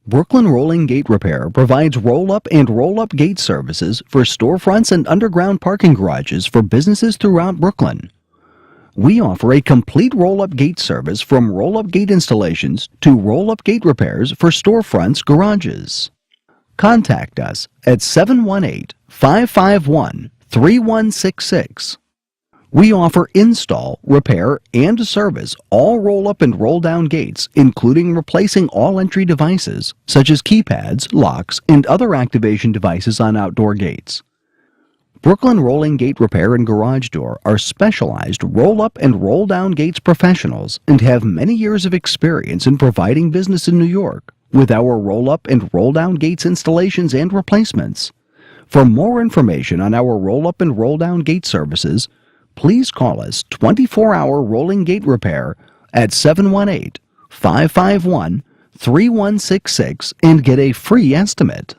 Brooklyn Rolling Gate Repair provides roll-up and roll-up gate services for storefronts and underground parking garages for businesses throughout Brooklyn. We offer a complete roll-up gate service from roll-up gate installations to roll-up gate repairs for storefronts, garages. Contact us at 718-551-3166. We offer install, repair, and service all roll-up and roll-down gates, including replacing all entry devices, such as keypads, locks, and other activation devices on outdoor gates. Brooklyn Rolling Gate Repair and Garage Door are specialized roll-up and roll-down gates professionals and have many years of experience in providing business in New York with our roll-up and roll-down gates installations and replacements. For more information on our roll-up and roll-down gate services, please call us 24-hour Rolling Gate Repair at 718-551-3166 and get a free estimate.